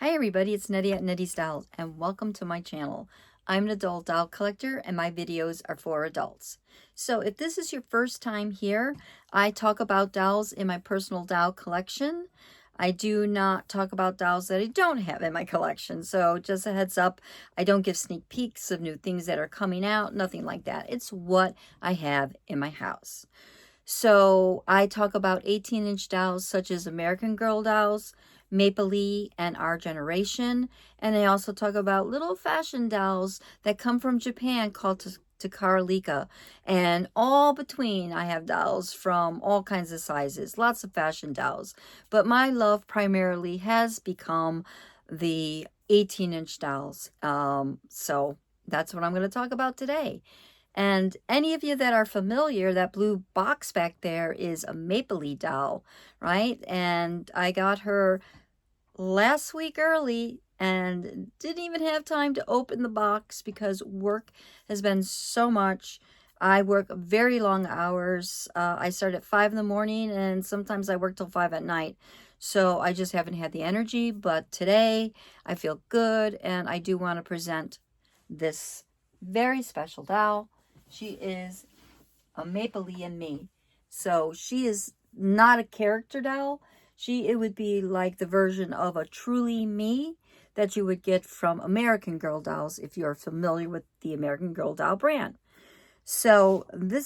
Hi everybody, it's Nettie at Nettie's Dolls, and welcome to my channel. I'm an adult doll collector, and my videos are for adults. So if this is your first time here, I talk about dolls in my personal doll collection. I do not talk about dolls that I don't have in my collection. So just a heads up, I don't give sneak peeks of new things that are coming out, nothing like that. It's what I have in my house. So I talk about 18-inch dolls such as American Girl dolls, Maplelea, and Our Generation. And I also talk about little fashion dolls that come from Japan called Takaralika. And all between, I have dolls from all kinds of sizes, lots of fashion dolls. But my love primarily has become the 18-inch dolls. So that's what I'm going to talk about today. And any of you that are familiar, that blue box back there is a Maplelea doll, right? And I got her last week early and didn't even have time to open the box because work has been so much. I work very long hours. I start at 5 in the morning and sometimes I work till 5 at night. So I just haven't had the energy. But today I feel good and I do want to present this very special doll. She is a Maplelea Me. So she is not a character doll. It would be like the version of a Truly Me that you would get from American Girl dolls if you're familiar with the American Girl doll brand. So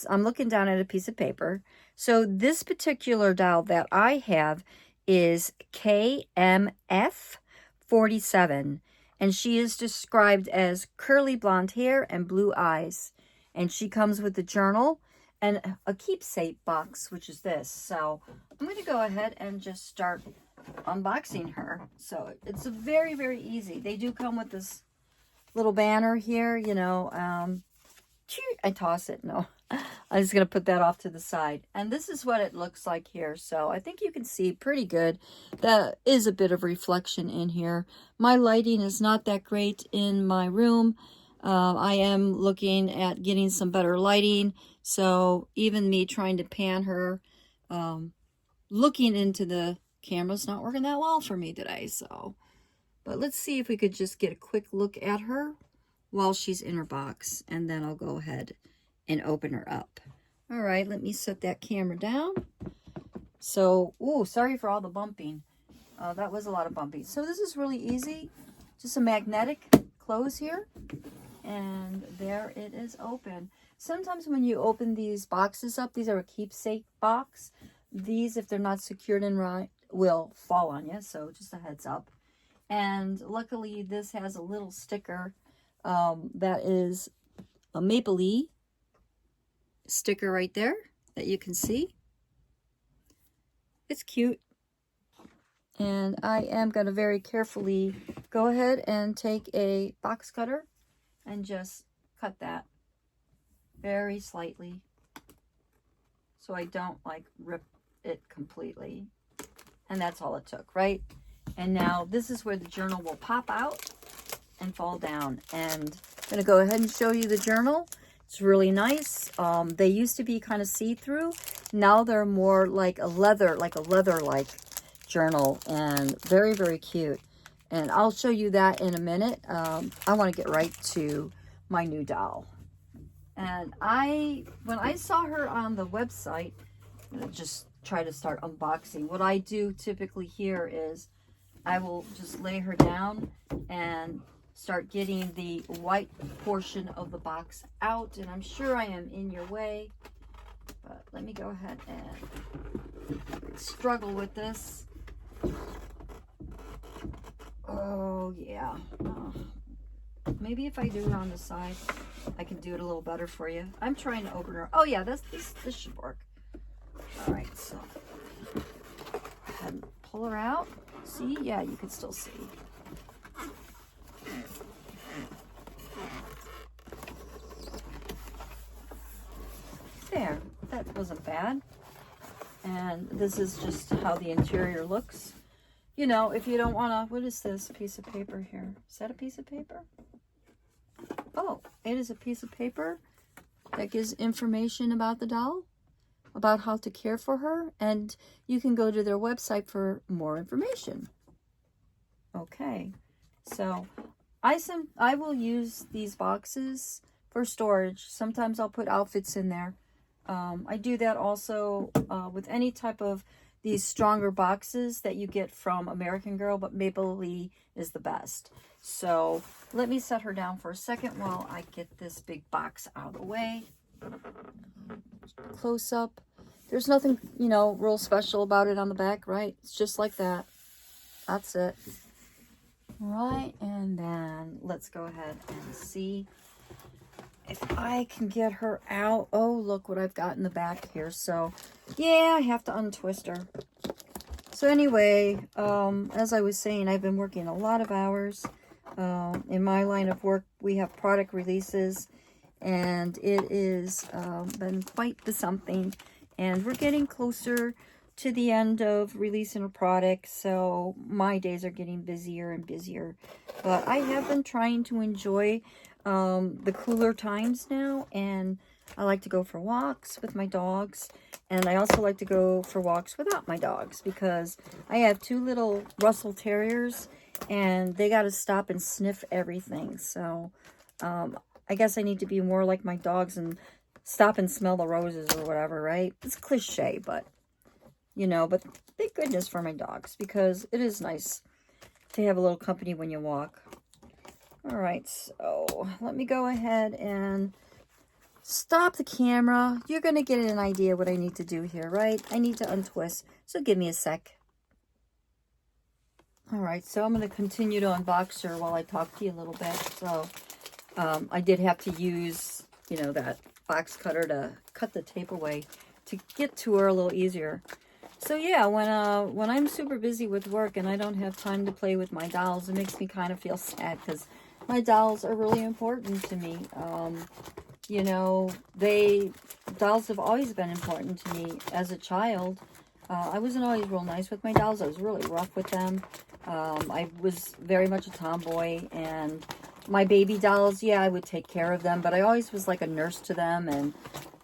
I'm looking down at a piece of paper. So this particular doll that I have is KMF-47. And she is described as curly blonde hair and blue eyes. And she comes with a journal and a keepsake box, which is this. So I'm going to go ahead and just start unboxing her. So it's very, very easy. They do come with this little banner here, I toss it. No, I'm just going to put that off to the side. And this is what it looks like here. So I think you can see pretty good. That is a bit of reflection in here. My lighting is not that great in my room. I am looking at getting some better lighting. So even me trying to pan her, looking into the camera's not working that well for me today. But let's see if we could just get a quick look at her while she's in her box, and then I'll go ahead and open her up. All right, let me set that camera down. So, sorry for all the bumping. That was a lot of bumping. So this is really easy. Just a magnetic close here, and there it is open. Sometimes when you open these boxes up, these are a keepsake box. These, if they're not secured in right, will fall on you, so just a heads up. And luckily, this has a little sticker that is a Maplelea sticker right there that you can see. It's cute. And I am going to very carefully go ahead and take a box cutter and just cut that very slightly so I don't like rip it completely. And that's all it took, right? And now this is where the journal will pop out and fall down. And I'm going to go ahead and show you the journal. It's really nice. They used to be kind of see-through. Now they're more like a leather-like journal, and very, very cute. And I'll show you that in a minute. I want to get right to my new doll. And when I saw her on the website, I'm going to just try to start unboxing. What I do typically here is I will just lay her down and start getting the white portion of the box out. And I'm sure I am in your way, but let me go ahead and struggle with this. Oh yeah. Maybe if I do it on the side, I can do it a little better for you. I'm trying to open her. Oh yeah, this should work. All right, so go ahead and pull her out. See? Yeah, you can still see. There, that wasn't bad. And this is just how the interior looks. You know, if you don't want to, what is this piece of paper here? Is that a piece of paper? Oh, it is a piece of paper that gives information about the doll, about how to care for her, and you can go to their website for more information. Okay, so I will use these boxes for storage. Sometimes I'll put outfits in there. I do that also with any type of these stronger boxes that you get from American Girl, but Maplelea is the best. So let me set her down for a second while I get this big box out of the way. Close up. There's nothing, you know, real special about it on the back, right? It's just like that. That's it. Right, and then let's go ahead and see if I can get her out. Oh, look what I've got in the back here. So, yeah, I have to untwist her. So anyway, as I was saying, I've been working a lot of hours. In my line of work, we have product releases, and it is been quite the something. And we're getting closer to the end of releasing a product, so my days are getting busier and busier. But I have been trying to enjoy the cooler times now, and I like to go for walks with my dogs, and I also like to go for walks without my dogs because I have two little Russell Terriers, and they got to stop and sniff everything. So I guess I need to be more like my dogs and stop and smell the roses or whatever, right? It's cliche, but you know, but thank goodness for my dogs because it is nice to have a little company when you walk. All right, so let me go ahead and stop the camera. You're going to get an idea what I need to do here, right? I need to untwist, so give me a sec. All right, so I'm going to continue to unbox her while I talk to you a little bit. So I did have to use, you know, that box cutter to cut the tape away to get to her a little easier. So yeah, when I'm super busy with work and I don't have time to play with my dolls, it makes me kind of feel sad because my dolls are really important to me. You know, dolls have always been important to me as a child. I wasn't always real nice with my dolls. I was really rough with them. I was very much a tomboy, and my baby dolls, yeah, I would take care of them, but I always was like a nurse to them, and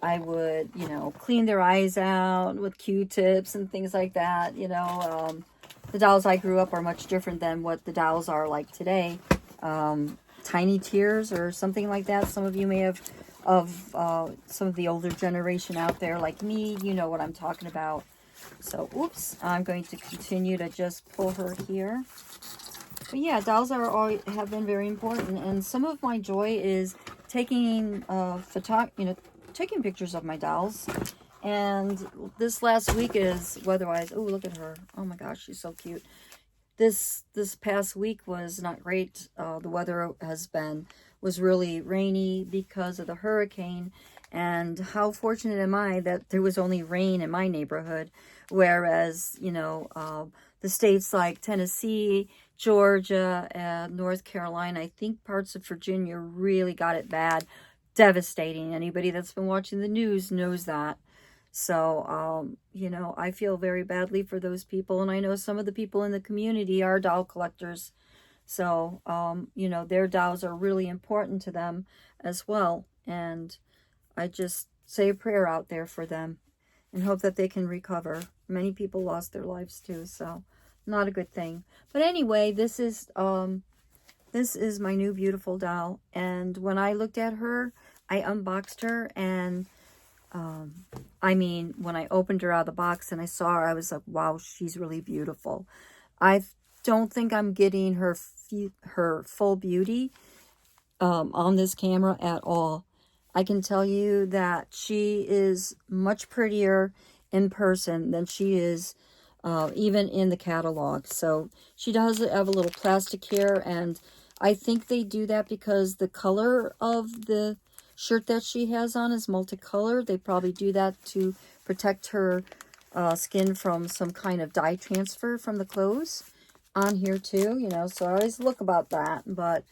I would, you know, clean their eyes out with Q-tips and things like that. You know, the dolls I grew up are much different than what the dolls are like today. Tiny Tears or something like that. Some of you may have, some of the older generation out there like me, you know what I'm talking about. So, oops, I'm going to continue to just pull her here. But yeah, dolls have been very important, and some of my joy is taking taking pictures of my dolls. And this last week is weather-wise. Oh, look at her! Oh my gosh, she's so cute. This past week was not great. The weather was really rainy because of the hurricane. And how fortunate am I that there was only rain in my neighborhood, whereas, you know, the states like Tennessee, Georgia, and North Carolina, I think parts of Virginia really got it bad. Devastating. Anybody that's been watching the news knows that. So, you know, I feel very badly for those people, and I know some of the people in the community are doll collectors. So, you know, their dolls are really important to them as well. And I just say a prayer out there for them and hope that they can recover. Many people lost their lives too, so not a good thing. But anyway, this is my new beautiful doll. And when I looked at her, I unboxed her, and I mean, when I opened her out of the box and I saw her, I was like, wow, she's really beautiful. I don't think I'm getting her full beauty on this camera at all. I can tell you that she is much prettier in person than she is even in the catalog. So she does have a little plastic here, and I think they do that because the color of the shirt that she has on is multicolored. They probably do that to protect her skin from some kind of dye transfer from the clothes on here too, you know, so I always look about that. But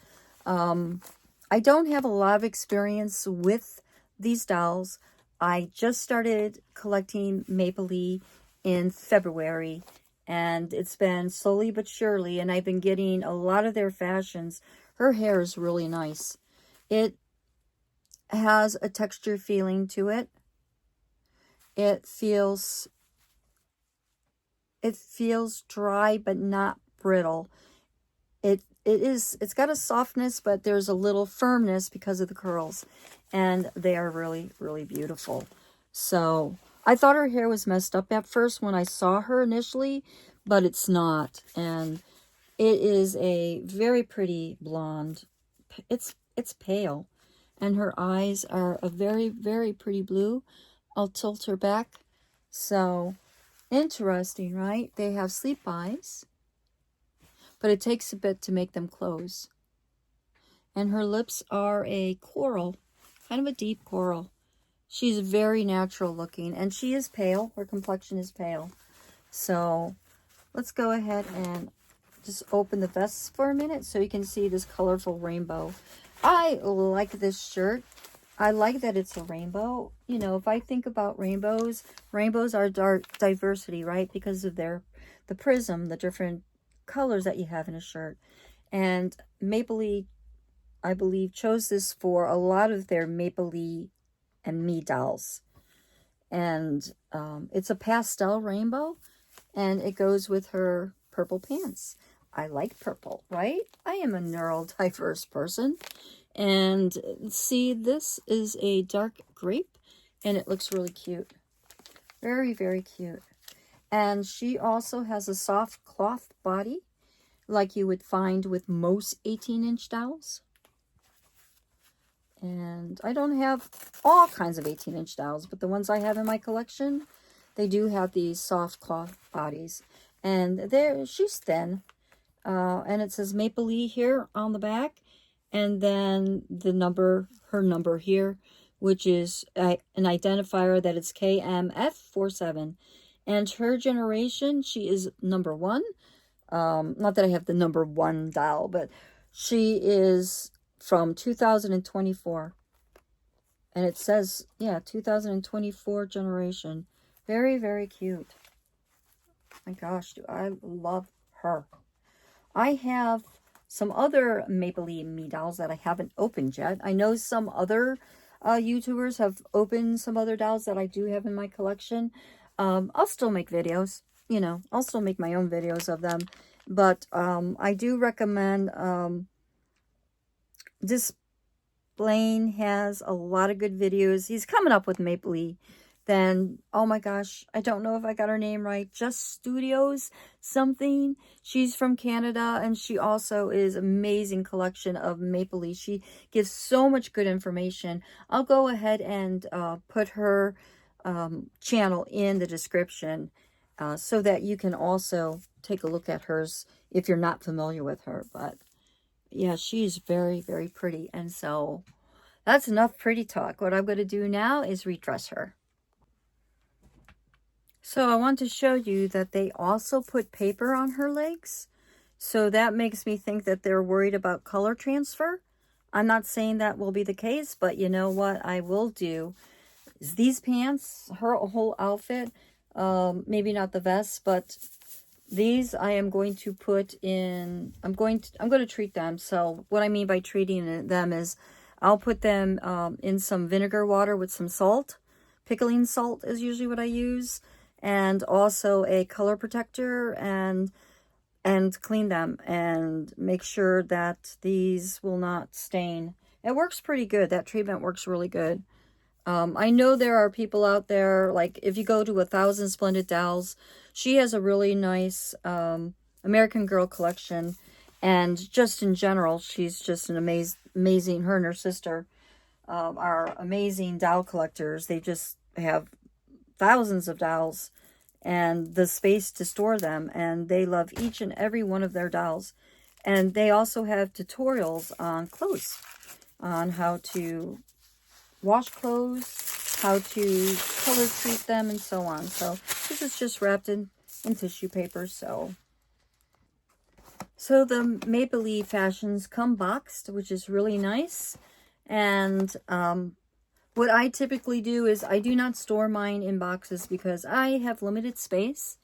I don't have a lot of experience with these dolls. I just started collecting Maplelea in February, and it's been slowly but surely, and I've been getting a lot of their fashions. Her hair is really nice. It has a texture feeling to it. It feels dry but not brittle. it's got a softness, but there's a little firmness because of the curls, and they are really, really beautiful. So I thought her hair was messed up at first when I saw her initially, but it's not. And it is a very pretty blonde. It's pale, and her eyes are a very, very pretty blue. I'll tilt her back. So interesting, right? They have sleep eyes, but it takes a bit to make them close. And her lips are a coral, kind of a deep coral. She's very natural looking, and she is pale. Her complexion is pale. So let's go ahead and just open the vest for a minute so you can see this colorful rainbow. I like this shirt. I like that it's a rainbow. You know, if I think about rainbows, rainbows are diversity, right? Because of the prism, the different colors that you have in a shirt. And Maplelea, I believe, chose this for a lot of their Maplelea Me dolls. And it's a pastel rainbow, and it goes with her purple pants. I like purple, right? I am a neurodiverse person. And see, this is a dark grape, and it looks really cute. Very, very cute. And she also has a soft cloth body, like you would find with most 18-inch dolls. And I don't have all kinds of 18-inch dolls, but the ones I have in my collection, they do have these soft cloth bodies. And she's thin. And it says Maplelea here on the back. And then her number here, which is an identifier that it's KMF-47. And her generation, she is number 1. Not that I have the number 1 doll, but she is from 2024. And it says, yeah, 2024 generation. Very, very cute. My gosh, do I love her. I have some other Maplelea Me dolls that I haven't opened yet. I know some other YouTubers have opened some other dolls that I do have in my collection. I'll still make videos. You know, I'll still make my own videos of them. But I do recommend Disblane has a lot of good videos. He's coming up with Maplelea. Then, oh my gosh, I don't know if I got her name right. Just Studios something. She's from Canada, and she also is amazing collection of Maplelea. She gives so much good information. I'll go ahead and put her channel in the description so that you can also take a look at hers if you're not familiar with her. But yeah, she's very, very pretty. And so that's enough pretty talk. What I'm going to do now is redress her. So I want to show you that they also put paper on her legs. So that makes me think that they're worried about color transfer. I'm not saying that will be the case, but you know what I will do is these pants, her whole outfit, maybe not the vest, but these I am going to put in, I'm going to treat them. So what I mean by treating them is I'll put them in some vinegar water with some salt. Pickling salt is usually what I use. And also a color protector, and clean them and make sure that these will not stain. It works pretty good. That treatment works really good. I know there are people out there, like if you go to 1,000 Splendid Dolls, she has a really nice American Girl collection. And just in general, she's just an amazing, her and her sister are amazing doll collectors. They just have thousands of dolls and the space to store them, and they love each and every one of their dolls. And they also have tutorials on clothes, on how to wash clothes, how to color treat them, and so on. So this is just wrapped in tissue paper. So the Maplelea fashions come boxed, which is really nice. And what I typically do is I do not store mine in boxes because I have limited space.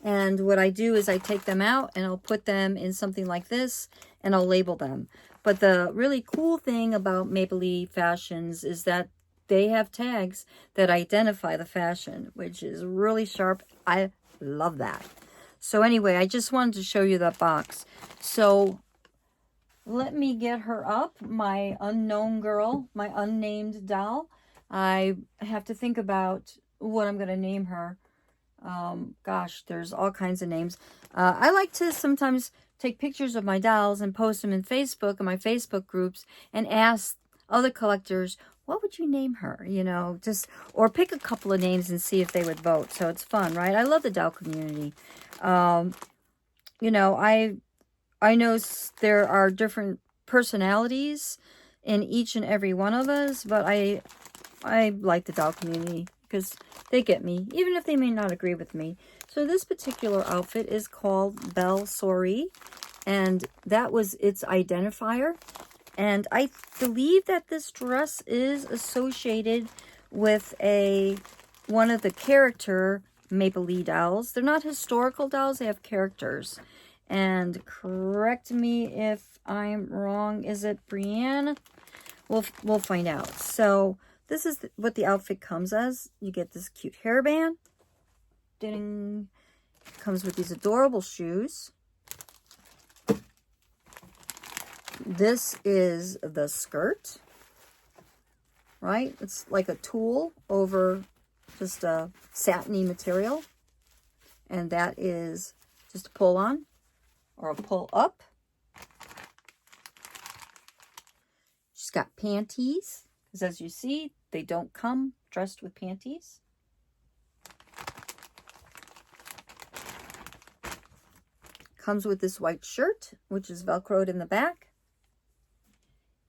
And what I do is I take them out and I'll put them in something like this and I'll label them. But the really cool thing about Maplelea fashions is that they have tags that identify the fashion, which is really sharp. I love that. So anyway, I just wanted to show you that box. So let me get her up, my unknown girl, my unnamed doll. I have to think about what I'm going to name her. Gosh, there's all kinds of names. I like to sometimes take pictures of my dolls and post them in Facebook and my Facebook groups and ask other collectors, what would you name her? You know, just, or pick a couple of names and see if they would vote. So it's fun, right? I love the doll community. You know, I know there are different personalities in each and every one of us, but I like the doll community because they get me, even if they may not agree with me. So this particular outfit is called Belle Souris, and that was its identifier. And I believe that this dress is associated with one of the character Maplelea dolls. They're not historical dolls, they have characters. And correct me if I'm wrong. Is it Brienne? We'll find out. So this is what the outfit comes as. You get this cute hairband. Ding. Comes with these adorable shoes. This is the skirt. Right? It's like a tulle over just a satiny material. And that is just a pull on or a pull up. She's got panties, because as you see, they don't come dressed with panties. Comes with this white shirt, which is Velcroed in the back.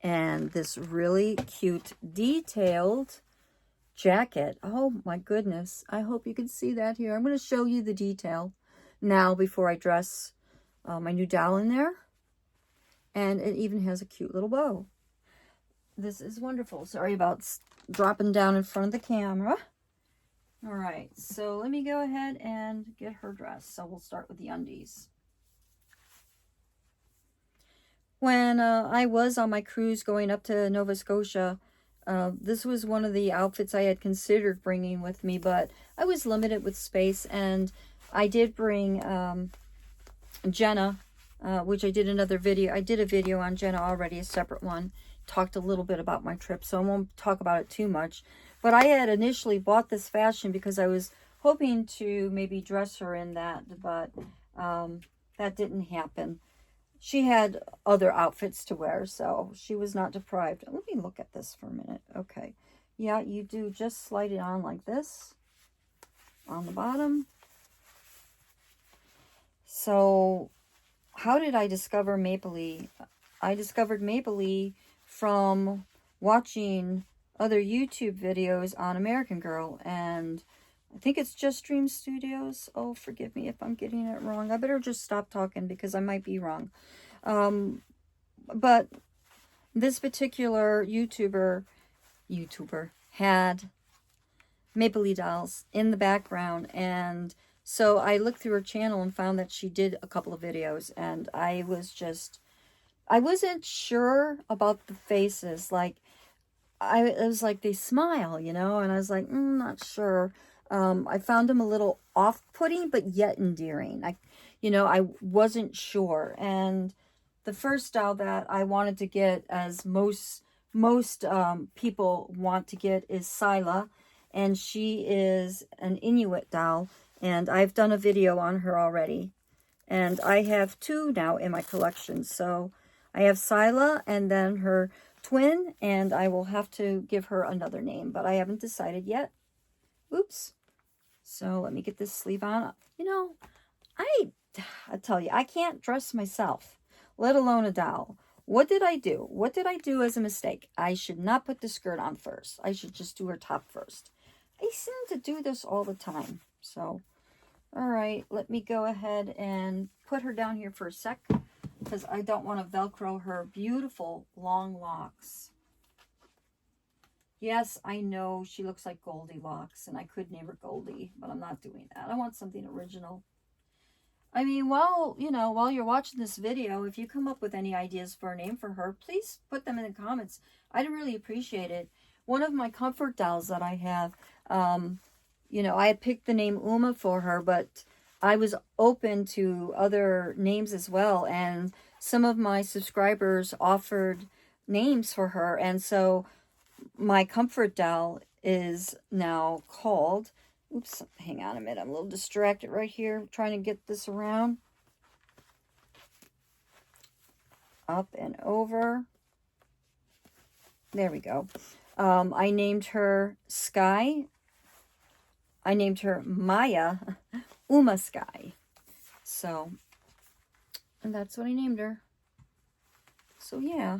And this really cute detailed jacket. Oh my goodness. I hope you can see that here. I'm going to show you the detail now before I dress my new doll in there. And it even has a cute little bow. This is wonderful. Sorry about dropping down in front of the camera. All right, so let me go ahead and get her dressed. So we'll start with the undies. When I was on my cruise going up to Nova Scotia, this was one of the outfits I had considered bringing with me, but I was limited with space, and I did bring Jenna, which I did another video. I did a video on Jenna already, a separate one. Talked a little bit about my trip, so I won't talk about it too much. But I had initially bought this fashion because I was hoping to maybe dress her in that, but that didn't happen. She had other outfits to wear, so she was not deprived. Let me look at this for a minute. Okay. Yeah, you do just slide it on like this on the bottom. So how did I discover Maplelea? I discovered Maplelea from watching other YouTube videos on American Girl, and I think it's Just Dream Studios. Oh, forgive me if I'm getting it wrong. I better just stop talking because I might be wrong. But this particular YouTuber had Maplelea dolls in the background, and so I looked through her channel and found that she did a couple of videos, and I wasn't sure about the faces. Like, it was like they smile, you know, and I was like, not sure. I found them a little off-putting, but yet endearing. I wasn't sure. And the first doll that I wanted to get, as most people want to get, is Scylla, and she is an Inuit doll, and I've done a video on her already. And I have two now in my collection. So I have Scylla and then her twin, and I will have to give her another name, but I haven't decided yet. Oops. So let me get this sleeve on. You know, I tell you, I can't dress myself, let alone a doll. What did I do? What did I do as a mistake? I should not put the skirt on first. I should just do her top first. I seem to do this all the time. So, all right, let me go ahead and put her down here for a sec, because I don't want to Velcro her beautiful long locks. Yes, I know she looks like Goldilocks, and I could name her Goldie, but I'm not doing that. I want something original. I mean, while you're watching this video, if you come up with any ideas for a name for her, please put them in the comments. I'd really appreciate it. One of my comfort dolls that I have, I had picked the name Uma for her, but I was open to other names as well, and some of my subscribers offered names for her, and so my comfort doll is now called, oops, hang on a minute, I'm a little distracted right here trying to get this around, up and over, there we go. I named her Sky. I named her Maya Uma Sky. So, and that's what I named her. So yeah,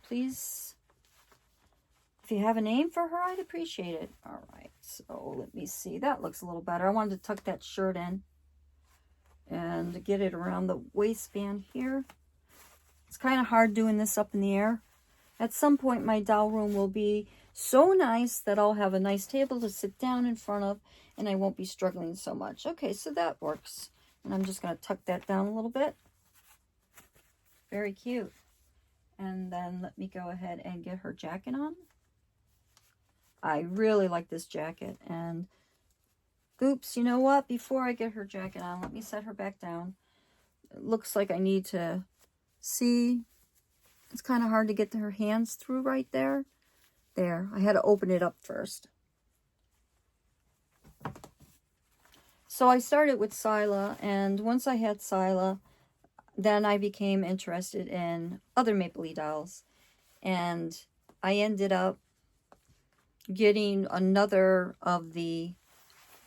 please, if you have a name for her, I'd appreciate it. All right, so let me see. That looks a little better. I wanted to tuck that shirt in and get it around the waistband here. It's kind of hard doing this up in the air. At some point, my doll room will be so nice that I'll have a nice table to sit down in front of, and I won't be struggling so much. Okay, so that works. And I'm just going to tuck that down a little bit. Very cute. And then let me go ahead and get her jacket on. I really like this jacket. And, oops, you know what? Before I get her jacket on, let me set her back down. It looks like I need to see. It's kind of hard to get her hands through right there. There, I had to open it up first. So I started with Sila, and once I had Sila, then I became interested in other Maplelea dolls. And I ended up getting another of the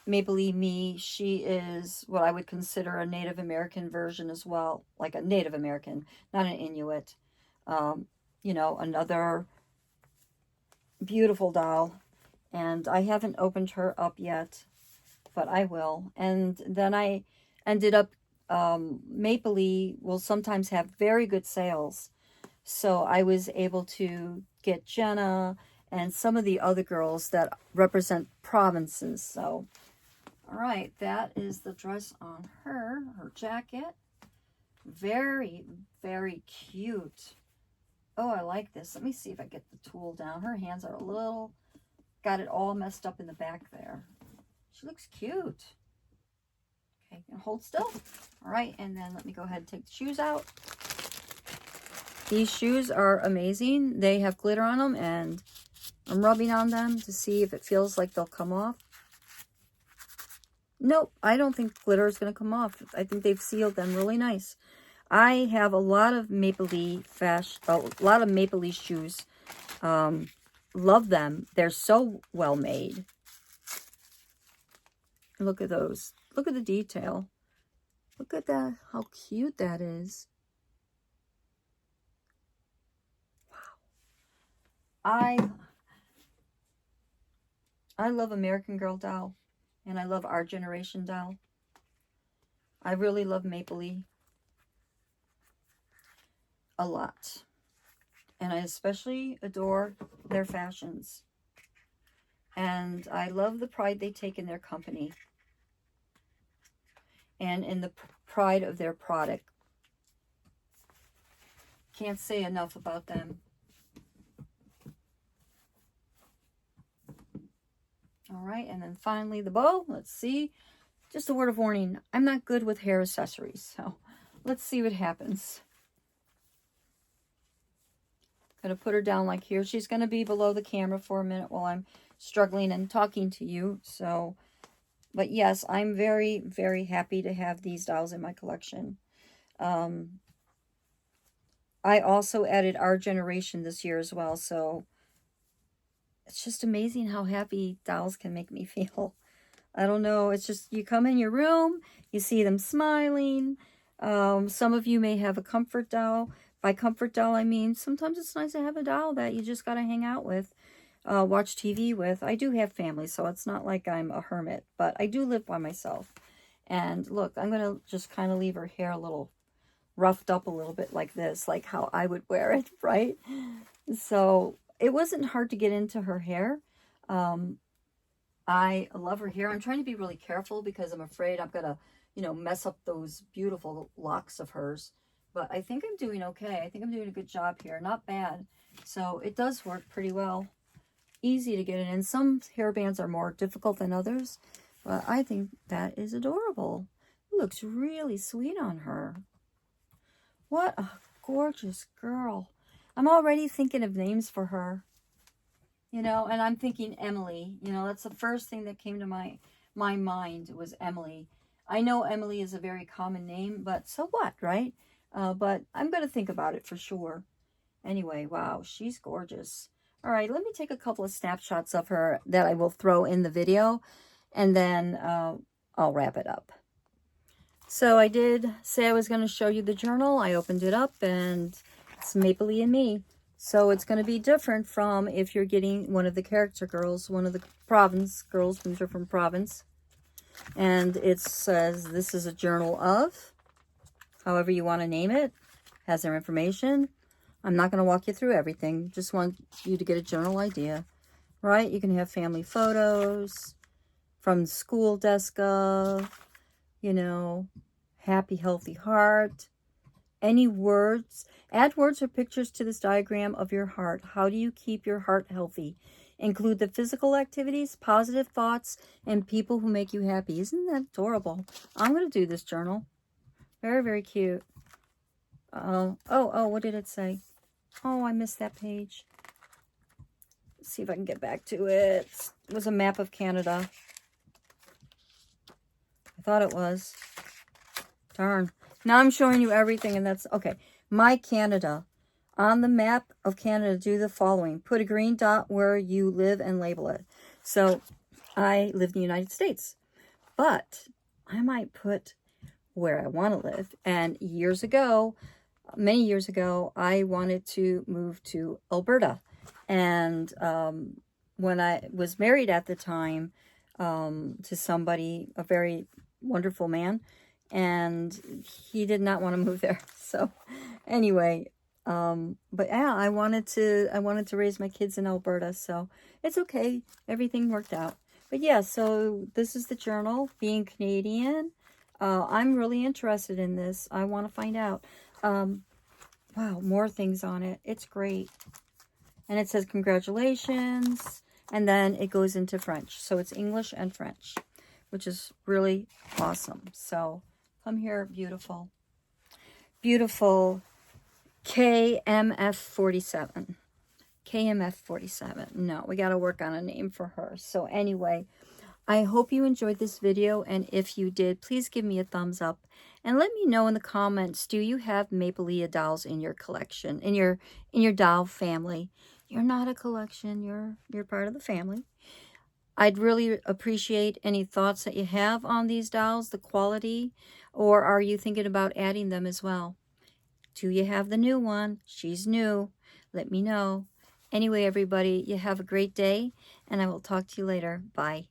Maplelea Me. She is what I would consider a Native American version as well. Like a Native American, not an Inuit. You know, another beautiful doll. And I haven't opened her up yet, but I will. And then I ended up, Maplelea will sometimes have very good sales. So I was able to get Jenna and some of the other girls that represent provinces. So, all right, that is the dress on her jacket. Very, very cute. Oh, I like this. Let me see if I get the tulle down. Her hands are a little, got it all messed up in the back there. She looks cute. Okay, hold still. All right, and then let me go ahead and take the shoes out. These shoes are amazing. They have glitter on them, and I'm rubbing on them to see if it feels like they'll come off. Nope, I don't think glitter is going to come off. I think they've sealed them really nice. I have a lot of Maplelea fashion, a lot of Maplelea shoes. Love them. They're so well made. Look at those. Look at the detail. Look at that. How cute that is. Wow. I love American Girl doll. And I love Our Generation doll. I really love Maplelea. A lot. And I especially adore their fashions. And I love the pride they take in their company. And in the pride of their product. Can't say enough about them. All right, and then finally the bow. Let's see. Just a word of warning. I'm not good with hair accessories. So let's see what happens. Going to put her down like here. She's going to be below the camera for a minute while I'm struggling and talking to you. So, but yes, I'm very, very happy to have these dolls in my collection. I also added Our Generation this year as well. So it's just amazing how happy dolls can make me feel. I don't know. It's just, you come in your room, you see them smiling. Some of you may have a comfort doll. By comfort doll, I mean, sometimes it's nice to have a doll that you just got to hang out with, watch TV with. I do have family, so it's not like I'm a hermit, but I do live by myself. And look, I'm going to just kind of leave her hair a little roughed up a little bit like this, like how I would wear it, right? So it wasn't hard to get into her hair. I love her hair. I'm trying to be really careful because I'm afraid I'm going to, you know, mess up those beautiful locks of hers. But I think I'm doing okay. I think I'm doing a good job here. Not bad. So it does work pretty well. Easy to get it in. Some hair bands are more difficult than others. But I think that is adorable. looks really sweet on her. What a gorgeous girl. I'm already thinking of names for her. You know, and I'm thinking Emily. You know, that's the first thing that came to my mind was Emily. I know Emily is a very common name, but so what, right? But I'm going to think about it for sure. Anyway, wow, she's gorgeous. All right, let me take a couple of snapshots of her that I will throw in the video, and then I'll wrap it up. So I did say I was going to show you the journal. I opened it up, and it's Maplelea Me. So it's going to be different from if you're getting one of the character girls, one of the Provence girls, these are from Provence. And it says this is a journal of, however you want to name it, has their information. I'm not going to walk you through everything. Just want you to get a general idea, right? You can have family photos from school desk of, you know, happy, healthy heart. Any words, add words or pictures to this diagram of your heart. How do you keep your heart healthy? Include the physical activities, positive thoughts, and people who make you happy. Isn't that adorable? I'm going to do this journal. Very, very cute. Oh, what did it say? Oh, I missed that page. Let's see if I can get back to it. It was a map of Canada. I thought it was. Darn. Now I'm showing you everything, and that's okay. My Canada. On the map of Canada, do the following. Put a green dot where you live and label it. So I live in the United States, but I might put where I want to live. And years ago, many years ago, I wanted to move to Alberta. And when I was married at the time to somebody, a very wonderful man, and he did not want to move there. So anyway, but yeah, I wanted to raise my kids in Alberta, so it's okay. Everything worked out. But yeah, so this is the journal, being Canadian. I'm really interested in this. I want to find out. Wow, more things on it. It's great. And it says congratulations, and then it goes into French. So it's English and French, which is really awesome. So come here, beautiful. Beautiful KMF-47. KMF-47. No, we got to work on a name for her. So anyway, I hope you enjoyed this video, and if you did, please give me a thumbs up and let me know in the comments, do you have Maplelea dolls in your collection, in your doll family? You're not a collection, you're part of the family. I'd really appreciate any thoughts that you have on these dolls, the quality, or are you thinking about adding them as well? Do you have the new one? She's new. Let me know. Anyway, everybody, you have a great day, and I will talk to you later. Bye.